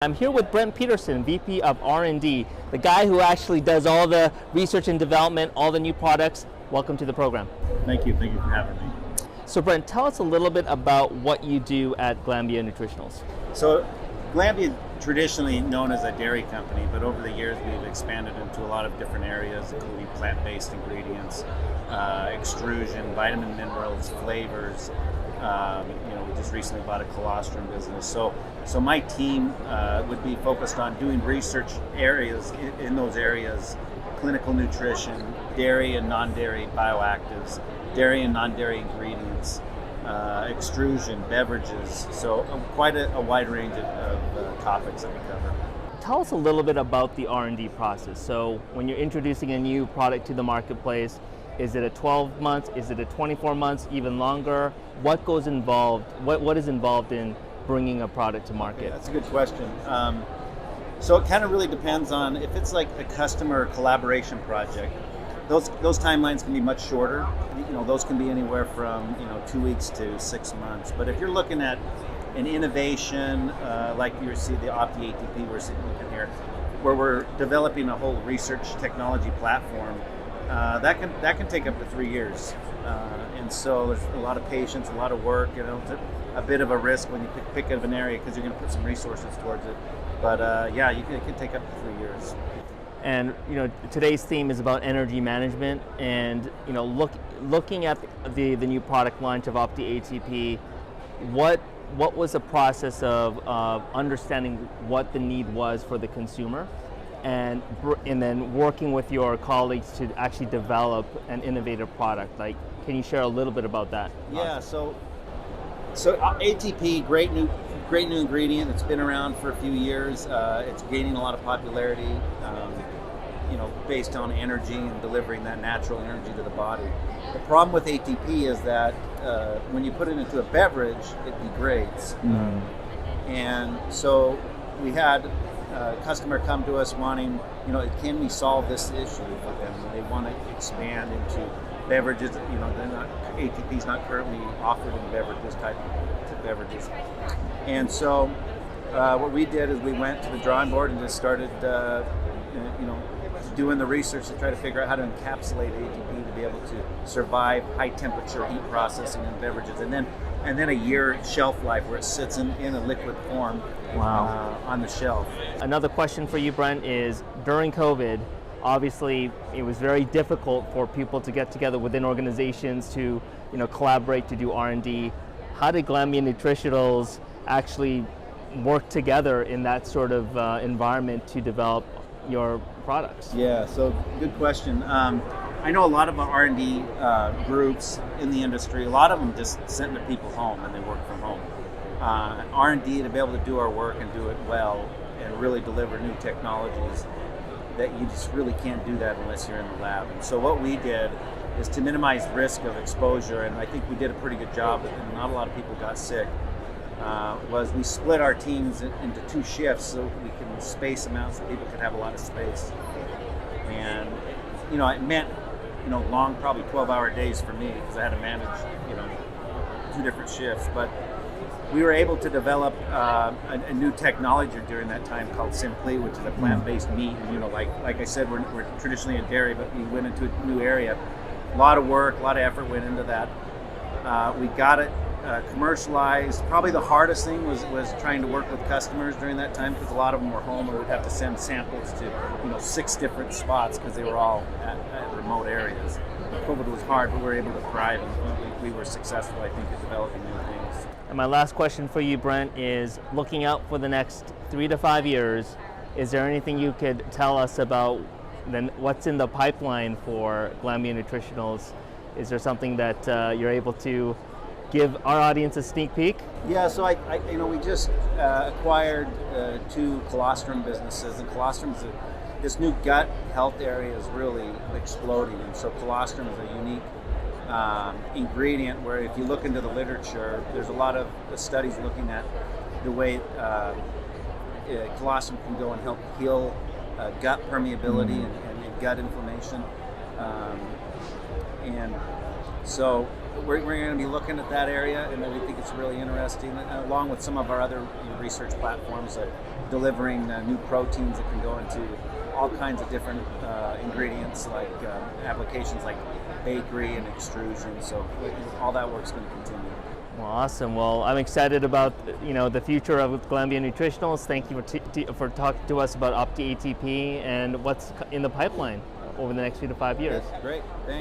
I'm here with Brent Peterson, VP of R&D, the guy who actually does all the research and development, all the new products. Welcome to the program. Thank you for having me. So Brent, tell us a little bit about what you do at Glanbia Nutritionals. So Glanbia, traditionally known as a dairy company, but over the years we've expanded into a lot of different areas, including plant-based ingredients, extrusion, vitamin minerals, flavors. We just recently bought a colostrum business. So my team would be focused on doing research areas in those areas: clinical nutrition, dairy and non-dairy bioactives, dairy and non-dairy ingredients, extrusion, beverages. So quite a wide range of topics that we cover. Tell us a little bit about the R&D process. So when you're introducing a new product to the marketplace, is it a 12 months? Is it a 24 months? Even longer? What goes involved? What is involved in bringing a product to market? Okay, that's a good question. So it kind of really depends on if it's like a customer collaboration project. Those timelines can be much shorter. Those can be anywhere from 2 weeks to 6 months. But if you're looking at an innovation like you see the Opti ATP we're sitting in here, where we're developing a whole research technology platform, that can take up to 3 years. And so there's a lot of patience, a lot of work. It's a bit of a risk when you pick up an area because you're going to put some resources towards it. But it can take up to 3 years. And today's theme is about energy management, and looking at the new product launch of Opti ATP, what was the process of understanding what the need was for the consumer, and then working with your colleagues to actually develop an innovative product? Like, can you share a little bit about that? Yeah. So ATP, great new ingredient. It's been around for a few years. It's gaining a lot of popularity, based on energy and delivering that natural energy to the body. The problem with ATP is that when you put it into a beverage, it degrades. And so we had a customer come to us wanting, can we solve this issue for them? They want to expand into beverages. ATP is not currently offered in beverages, type of beverages. And so what we did is we went to the drawing board and just started, doing the research to try to figure out how to encapsulate ATP to be able to survive high temperature heat processing in beverages, and then a year shelf life where it sits in a liquid form. Wow. On the shelf. Another question for you, Brent, is during COVID, obviously it was very difficult for people to get together within organizations to collaborate to do R&D. How did Glanbia Nutritionals actually work together in that sort of environment to develop your products? Yeah, so good question. I know a lot of R&D groups in the industry, a lot of them just send their people home and they work from home. R&D, to be able to do our work and do it well and really deliver new technologies, that you just really can't do that unless you're in the lab. And so what we did is to minimize risk of exposure, and I think we did a pretty good job, and not a lot of people got sick, was we split our teams into 2 shifts so we can space them out so people could have a lot of space. And it meant long, probably 12-hour days for me because I had to manage 2 different shifts. But we were able to develop a new technology during that time called Simply, which is a plant-based meat. And like I said, we're traditionally a dairy, but we went into a new area. A lot of work, a lot of effort went into that. We got it commercialized. Probably the hardest thing was trying to work with customers during that time because a lot of them were home and we'd have to send samples to 6 different spots because they were all at remote areas. COVID was hard, but we were able to thrive, and we were successful, I think, in developing new things. And my last question for you, Brent, is looking out for the next 3 to 5 years, is there anything you could tell us about then what's in the pipeline for Glanbia Nutritionals? Is there something that you're able to give our audience a sneak peek? Yeah, so we just acquired 2 colostrum businesses, and colostrum's this new gut health area is really exploding, and so colostrum is a unique ingredient where if you look into the literature, there's a lot of studies looking at the way colostrum can go and help heal gut permeability and gut inflammation. And So we're going to be looking at that area, and we think it's really interesting, along with some of our other research platforms, delivering new proteins that can go into all kinds of different ingredients, like applications like bakery and extrusion. So all that work's going to continue. Well, awesome. Well, I'm excited about the future of Glanbia Nutritionals. Thank you for talking to us about Opti ATP and what's in the pipeline over the next 3 to 5 years. Great. Thanks.